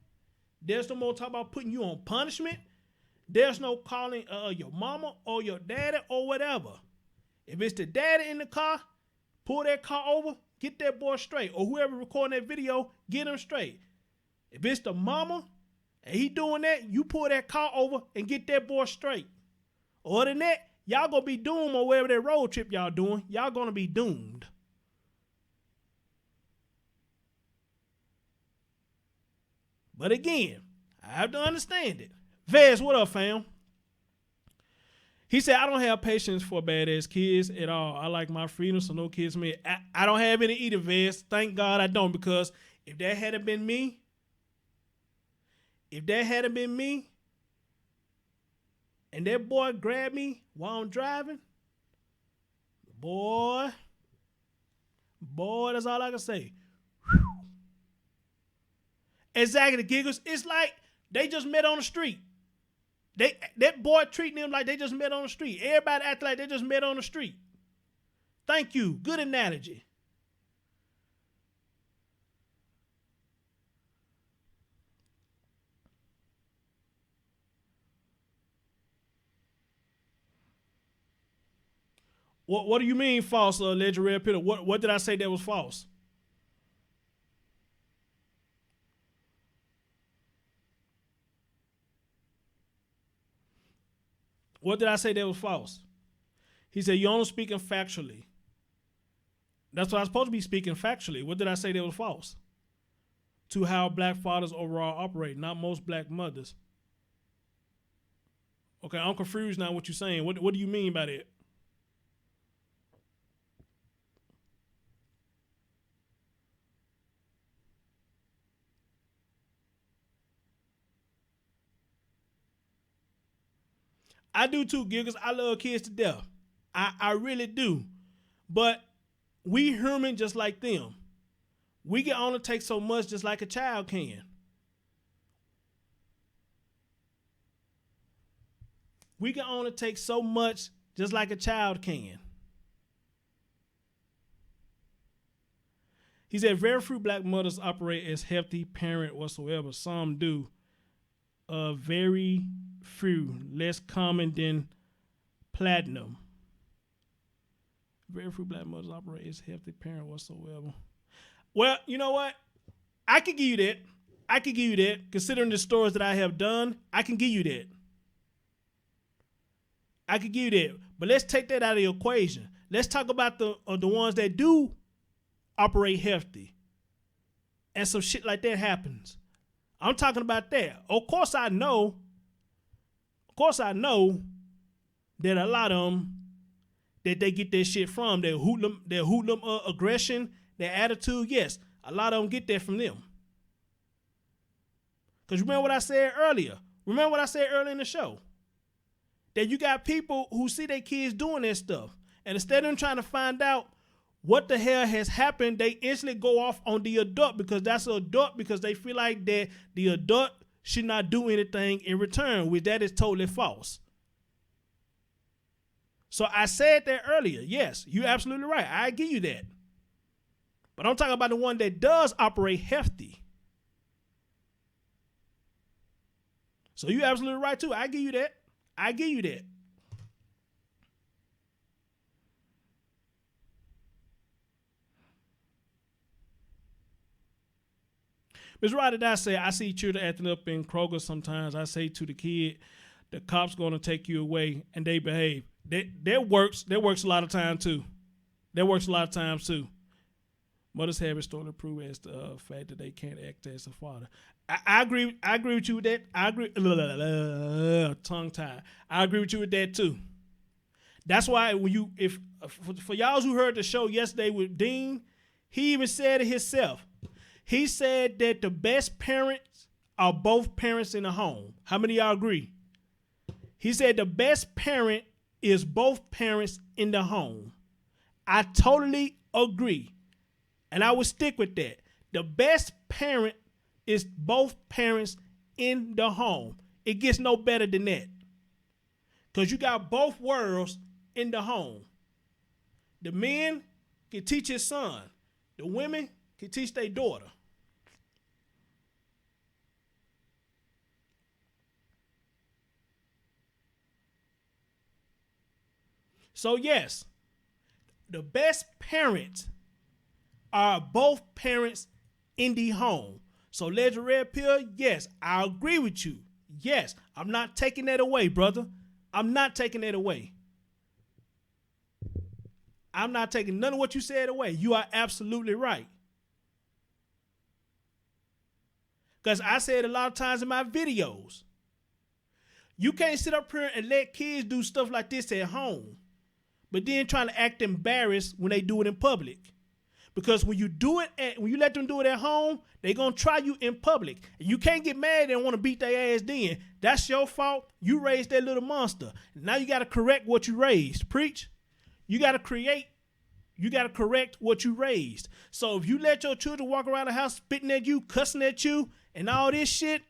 There's no more talk about putting you on punishment. There's no calling your mama or your daddy or whatever. If it's the daddy in the car, pull that car over, get that boy straight. Or whoever recording that video, get him straight. If it's the mama and he doing that, you pull that car over and get that boy straight. Other than that, y'all gonna be doomed on wherever that road trip y'all doing. Y'all gonna be doomed. But again, I have to understand it. Vez, what up, fam? He said, I don't have patience for badass kids at all. I like my freedom, so no kids me. I don't have any either, Vez. Thank God I don't, because if that hadn't been me, and that boy grabbed me while I'm driving, boy, that's all I can say. Exactly, Giggles. It's like they just met on the street. That boy treating them like they just met on the street. Everybody act like they just met on the street. Thank you. Good analogy. What do you mean false, Legend Red Pitter? What did I say that was false? What did I say that was false? He said, you're only speaking factually. That's what I was supposed to be speaking factually. What did I say that was false? To how black fathers overall operate, not most black mothers. Okay, I'm confused now what you're saying. What do you mean by that? I do too, Giggles. I love kids to death. I really do. But we human just like them. We can only take so much just like a child can. We can only take so much just like a child can. He said, very few black mothers operate as healthy parent whatsoever. Some do. Very few, less common than platinum. Very few black mothers operate as healthy parent whatsoever. Well, you know what? I can give you that. Considering the stories that I have done, I can give you that. But let's take that out of the equation. Let's talk about the ones that do operate healthy. And some shit like that happens. I'm talking about that. Of course I know that a lot of them, that they get their shit from, their hoodlum aggression, their attitude. Yes, a lot of them get that from them. Because remember what I said earlier in the show? That you got people who see their kids doing that stuff. And instead of them trying to find out what the hell has happened, they instantly go off on the adult because that's an adult, because they feel like that the adult should not do anything in return, which that is totally false. So I said that earlier. Yes, you're absolutely right. I give you that. But I'm talking about the one that does operate hefty. So you're absolutely right too. I give you that. Ms. Ryder, I say, I see children acting up in Kroger sometimes. I say to the kid, the cop's going to take you away, and they behave. That works a lot of times, too. That works a lot of times, too. Mothers have historically proved as the fact that they can't act as a father. I agree with you with that. I agree. Tongue tied. I agree with you with that, too. That's why for y'all who heard the show yesterday with Dean, he even said it himself. He said that the best parents are both parents in the home. How many of y'all agree? He said the best parent is both parents in the home. I totally agree. And I would stick with that. The best parent is both parents in the home. It gets no better than that. Because you got both worlds in the home. The men can teach his son. The women can teach their daughter. So yes, the best parents are both parents in the home. So Legend Red Pill, yes, I agree with you. Yes, I'm not taking that away, brother. I'm not taking that away. I'm not taking none of what you said away. You are absolutely right. Because I said a lot of times in my videos, you can't sit up here and let kids do stuff like this at home, but then trying to act embarrassed when they do it in public. Because when you let them do it at home, they're going to try you in public. And you can't get mad and want to beat their ass then. That's your fault. You raised that little monster. Now you got to correct what you raised. Preach. You got to correct what you raised. So if you let your children walk around the house spitting at you, cussing at you, and all this shit,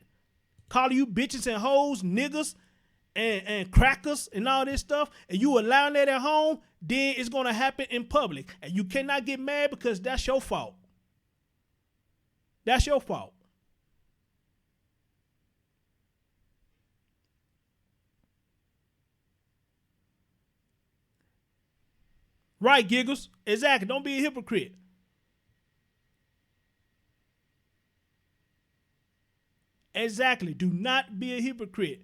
calling you bitches and hoes, niggas, and crackers and all this stuff, and you allowing that at home, then it's going to happen in public. And you cannot get mad because that's your fault. That's your fault. Right, Giggles? Exactly. Don't be a hypocrite. Exactly. Do not be a hypocrite.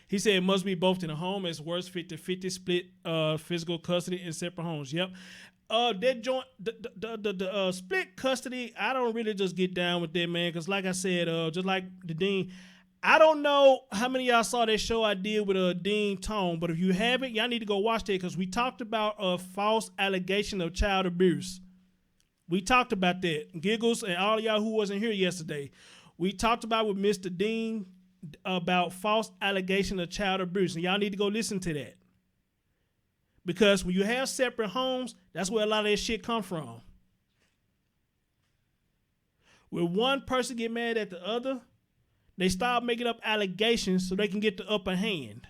He said it must be both in the home as worse 50-50 split physical custody in separate homes. Yep. That joint, the split custody, I don't really just get down with that, man. Because like I said, just like the Dean, I don't know how many of y'all saw that show I did with Dean Tone, but if you haven't, y'all need to go watch that because we talked about a false allegation of child abuse. We talked about that. Giggles and all y'all who wasn't here yesterday. We talked about with Mr. Dean about false allegation of child abuse. And y'all need to go listen to that. Because when you have separate homes, that's where a lot of that shit come from. When one person get mad at the other, they start making up allegations so they can get the upper hand.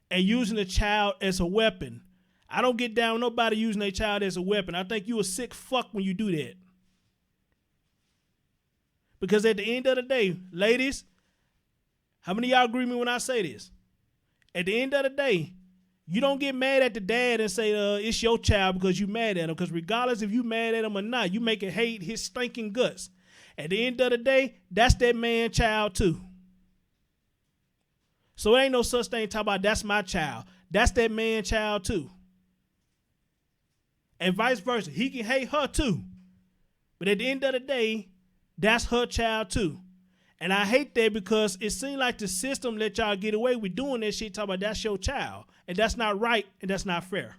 And using the child as a weapon. I don't get down with nobody using their child as a weapon. I think you a sick fuck when you do that. Because at the end of the day, ladies, how many of y'all agree with me when I say this? At the end of the day, you don't get mad at the dad and say it's your child because you mad at him. Because regardless if you mad at him or not, you make it hate his stinking guts. At the end of the day, that's that man's child too. So it ain't no such thing talking about that's my child. That's that man's child too. And vice versa. He can hate her too. But at the end of the day, that's her child too. And I hate that because it seems like the system let y'all get away with doing that shit, talking about that's your child. And that's not right and that's not fair.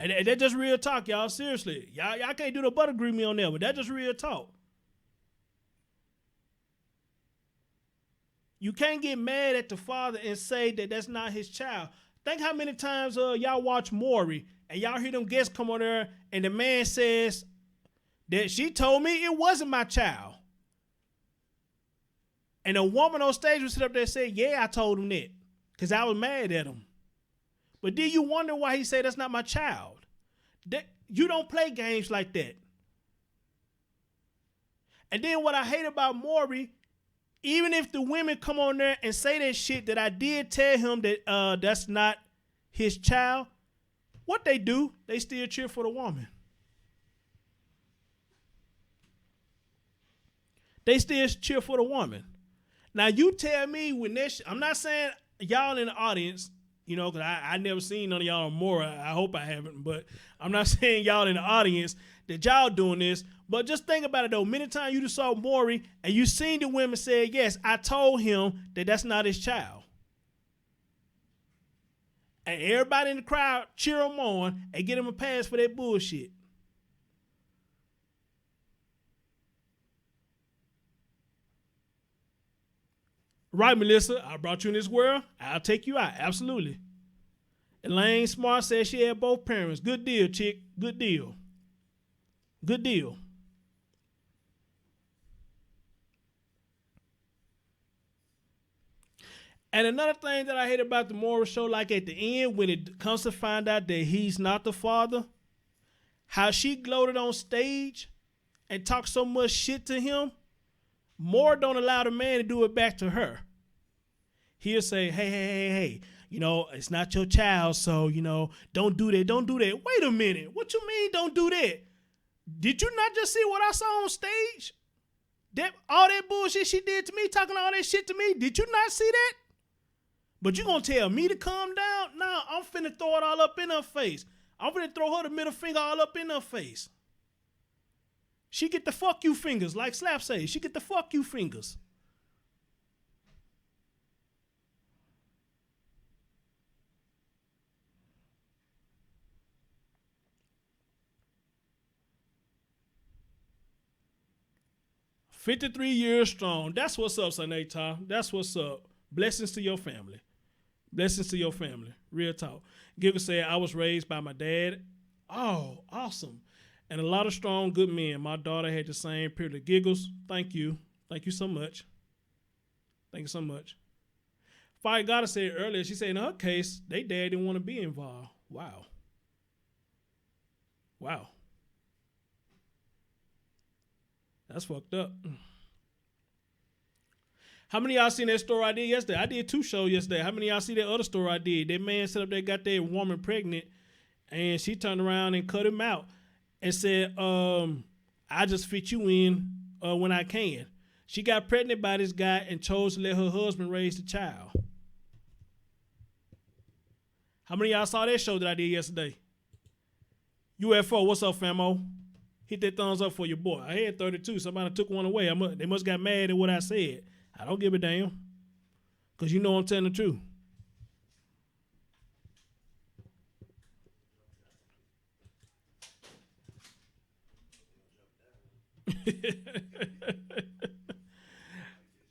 And that's just real talk, y'all. Seriously. Y'all can't do the butt agree me on that, but that's just real talk. You can't get mad at the father and say that that's not his child. Think how many times y'all watch Maury and y'all hear them guests come on there and the man says, that she told me it wasn't my child. And a woman on stage would sit up there and say, yeah, I told him that because I was mad at him. But then you wonder why he said that's not my child. You don't play games like that. And then what I hate about Maury, even if the women come on there and say that shit that I did tell him that that's not his child, what they do, they still cheer for the woman. They still cheer for the woman. Now you tell me when this, I'm not saying y'all in the audience, you know, because I never seen none of y'all on Maury. I hope I haven't, but I'm not saying y'all in the audience that y'all doing this. But just think about it though. Many times you just saw Maury and you seen the women say, yes, I told him that that's not his child. And everybody in the crowd cheer him on and get him a pass for that bullshit. Right, Melissa, I brought you in this world. I'll take you out. Absolutely. Elaine Smart said she had both parents. Good deal, chick. Good deal. Good deal. And another thing that I hate about the Maury show, like at the end, when it comes to find out that he's not the father, how she gloated on stage and talked so much shit to him, Maury don't allow the man to do it back to her. He'll say, hey, you know, it's not your child, so, you know, don't do that. Wait a minute. What you mean don't do that? Did you not just see what I saw on stage? All that bullshit she did to me, talking all that shit to me, did you not see that? But you gonna tell me to calm down? Nah, I'm finna throw it all up in her face. I'm finna throw her the middle finger all up in her face. She get the fuck you fingers, like Slap says. She get the fuck you fingers. "53 years strong." That's what's up, Saneta. That's what's up. Blessings to your family. Blessings to your family. Real talk. Giggle said, I was raised by my dad. Oh, awesome. And a lot of strong, good men. My daughter had the same privilege. Giggles, thank you. Thank you so much. Thank you so much. Fire Gotta said earlier, she said in her case, they dad didn't want to be involved. Wow. Wow. That's fucked up. How many of y'all seen that story I did yesterday? I did 2 shows yesterday. How many of y'all see that other story I did? That man set up there, got that woman pregnant, and she turned around and cut him out and said, I just fit you in when I can. She got pregnant by this guy and chose to let her husband raise the child. How many of y'all saw that show that I did yesterday? UFO, what's up, famo? Hit that thumbs up for your boy. I had 32. Somebody took one away. They must got mad at what I said. I don't give a damn. Because you know I'm telling the truth.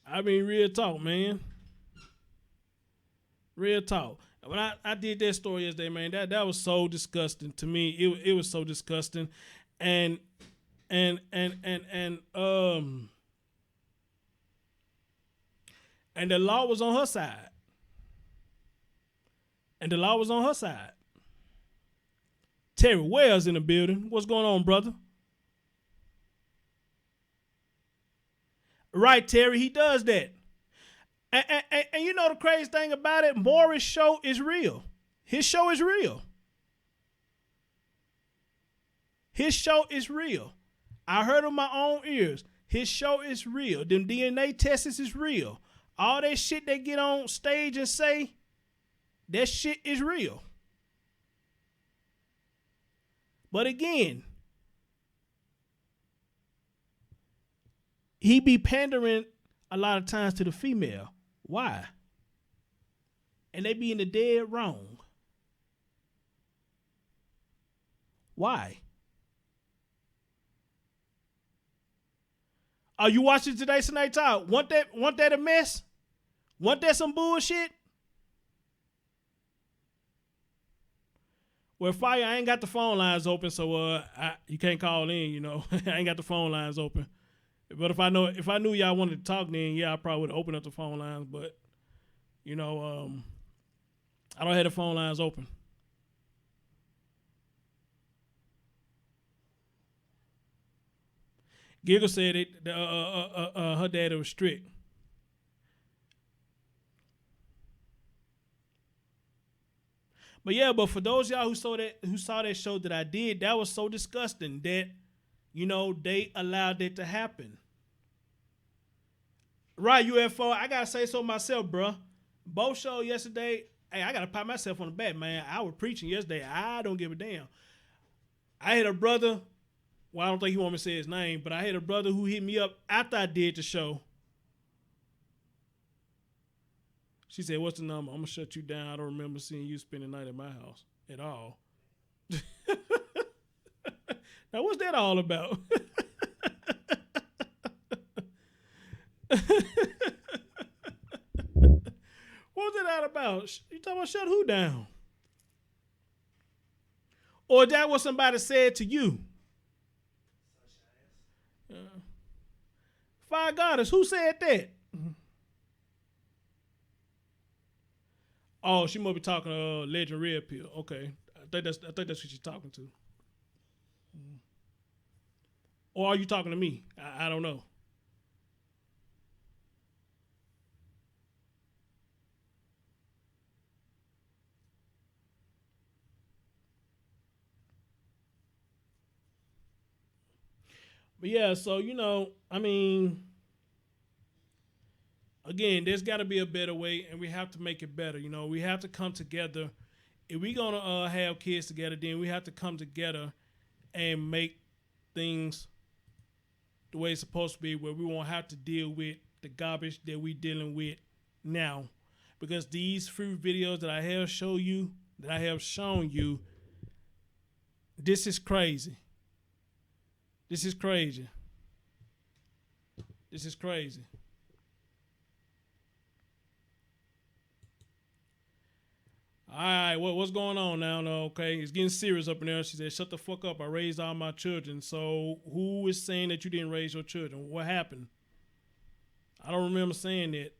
I mean, real talk, man. Real talk. When I did that story yesterday, man, that was so disgusting to me. It was so disgusting. And the law was on her side. And the law was on her side. Terry Wells in the building. What's going on, brother? Right, Terry, he does that. And you know the crazy thing about it, Maury's show is real. His show is real. His show is real. I heard of my own ears. His show is real. Them DNA tests is real. All that shit they get on stage and say, that shit is real. But again, he be pandering a lot of times to the female. Why? And they be in the dead wrong. Why? Are you watching today, Tonight Talk? Want that a mess? Want that some bullshit? Well, Fire, I ain't got the phone lines open, so you can't call in, you know. I ain't got the phone lines open. But if I knew y'all wanted to talk, then yeah, I probably would open up the phone lines. But you know, I don't have the phone lines open. Giggle said her daddy was strict. But yeah, but for those of y'all who saw that show that I did, that was so disgusting that, you know, they allowed it to happen. Right, UFO, I gotta say so myself, bruh. Both show yesterday, hey, I gotta pat myself on the back, man. I was preaching yesterday. I don't give a damn. I had a brother, well, I don't think he want me to say his name, but I had a brother who hit me up after I did the show. She said, "What's the number? I'm gonna shut you down. I don't remember seeing you spend the night at my house at all." Now, what's that all about? What's that all about? You talking about shut who down? Or is that what somebody said to you? Fire Goddess, who said that? Oh, she must be talking to Legend Red Pill. Okay, I think that's what she's talking to. Or are you talking to me? I don't know. But yeah, so you know, I mean, again, there's got to be a better way, and we have to make it better. You know, we have to come together. If we're gonna have kids together, then we have to come together and make things the way it's supposed to be, where we won't have to deal with the garbage that we're dealing with now. Because these few videos that I have shown you, this is crazy. This is crazy. This is crazy. All right, what's going on now? No, okay, it's getting serious up in there. She said, "Shut the fuck up. I raised all my children." So who is saying that you didn't raise your children? What happened? I don't remember saying that.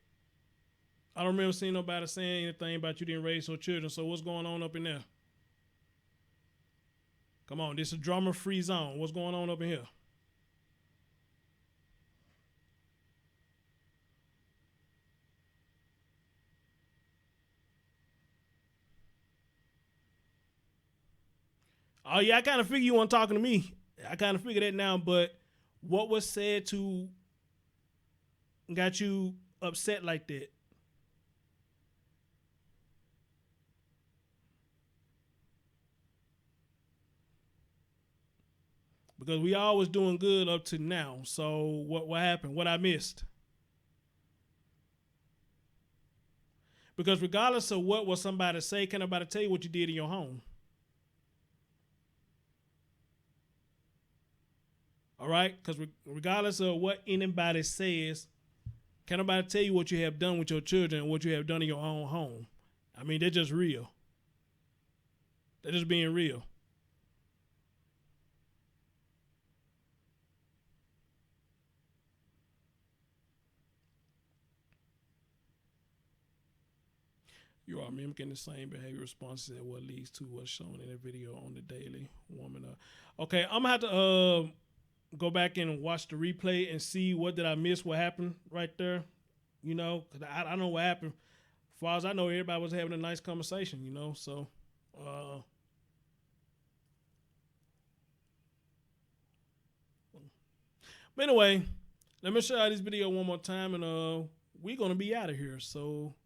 I don't remember seeing nobody saying anything about you didn't raise your children. So what's going on up in there? Come on, this is a drama-free zone. What's going on up in here? Oh yeah, I kind of figure you weren't talking to me. I kind of figure that now, but what was said to got you upset like that? Because we always doing good up to now. So what happened? What I missed? Because regardless of what somebody say, can nobody tell you what you did in your home? All right? Because regardless of what anybody says, can nobody tell you what you have done with your children and what you have done in your own home? I mean, they're just real. They're just being real. You are mimicking the same behavior responses that what leads to what's shown in the video on the daily. Woman up. Okay, I'm gonna have to go back and watch the replay and see what did I miss, what happened right there. You know, because I don't know what happened. As far as I know, everybody was having a nice conversation, you know, so but anyway, let me show you this video one more time and we're gonna be out of here. So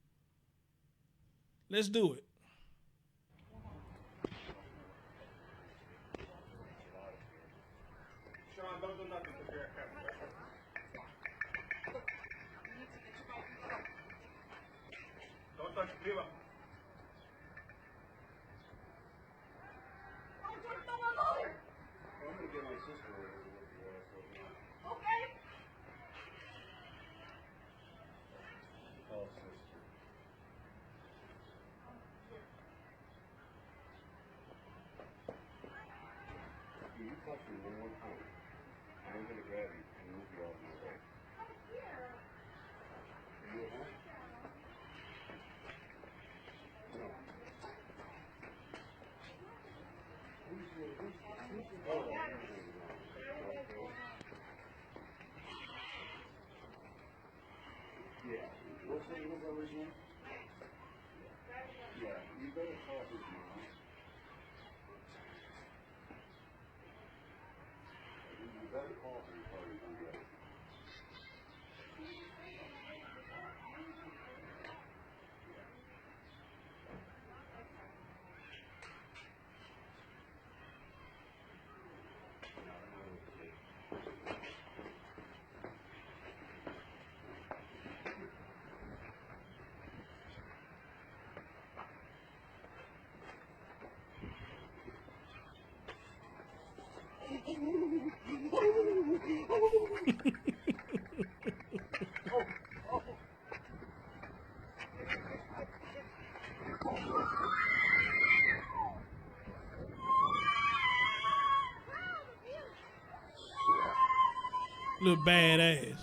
let's do it. Sean, don't do nothing to Derek. Don't touch the pillow. I'm talking about my mother. I'm gonna get my sister over here with you. Okay? Oh, sister. You touch me one more time, I ain't gonna grab you. Little badass.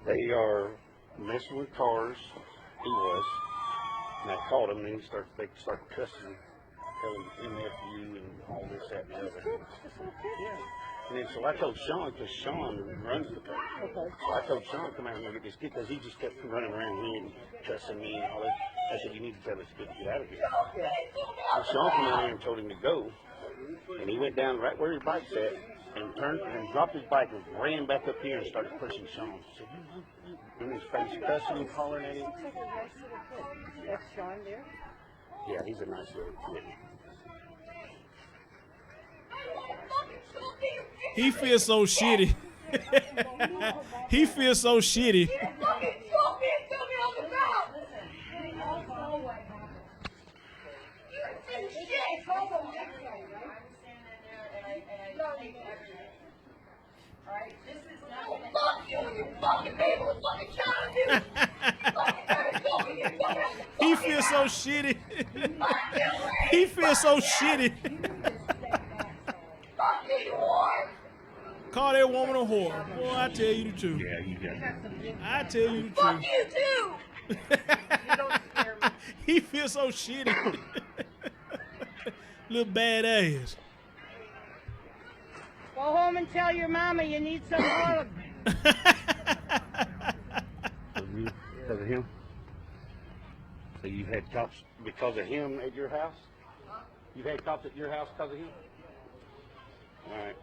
They are messing with cars. He was. And I called him, and they started cussing him, telling him MFU and all this, that, and the other. Yeah. And then so I told Sean, because Sean runs the place. Okay. So I told Sean, come out and get this kid, because he just kept running around here and cussing me and all that. I said, you need to tell this kid to get out of here. So Sean came out here and told him to go. And he went down right where his bike's at and turned and dropped his bike and ran back up here and started pushing Sean. I said, in his face, cussing and hollering at him. That's Sean there. Yeah, he's a nice little kid. He feels so shitty. He feels so shitty. He feels so shitty. He feels so shitty. Call that woman a whore. Boy, I tell you the truth. Yeah, you got it. I tell you the truth. You too. You don't scare me. He feels so shitty. Little badass. Go home and tell your mama you need some hug. Because of him? So you've had cops because of him at your house? You've had cops at your house because of him? All right.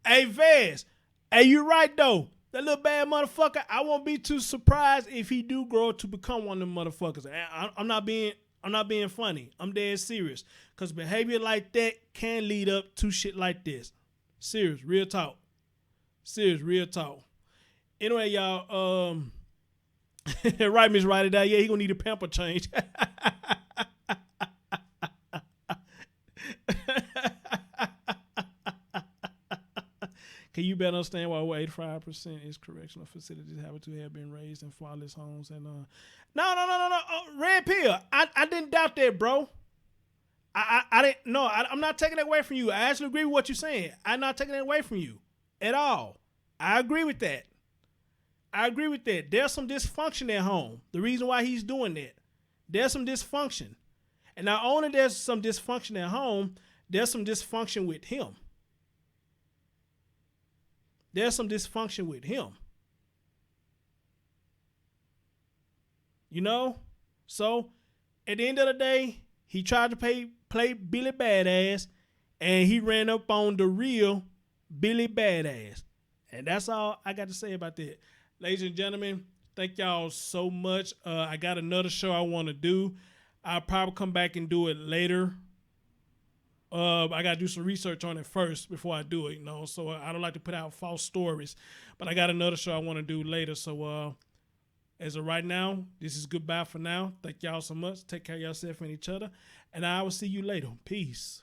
Hey, Vaz. Hey, you right, though. That little bad motherfucker, I won't be too surprised if he do grow to become one of them motherfuckers. I'm not being funny. I'm dead serious. Because behavior like that can lead up to shit like this. Serious, real talk. Serious, real talk. Anyway, y'all, right, Miss Ryder, yeah, he gonna need a pamper change. Can you better understand why over 85% is correctional facilities having to have been raised in fatherless homes? And no. Red pill. I didn't doubt that, bro. I didn't. No, I'm not taking that away from you. I actually agree with what you're saying. I'm not taking that away from you at all. I agree with that. There's some dysfunction at home. The reason why he's doing that, there's some dysfunction, and not only there's some dysfunction at home, there's some dysfunction with him. There's some dysfunction with him. You know? So, at the end of the day, he tried to play Billy Bad Azz, and he ran up on the real Billy Bad Azz. And that's all I got to say about that. Ladies and gentlemen, thank y'all so much. I got another show I want to do. I'll probably come back and do it later. I got to do some research on it first before I do it, you know, so I don't like to put out false stories, but I got another show I want to do later. So as of right now, this is goodbye for now. Thank y'all so much. Take care of yourself and each other, and I will see you later. Peace.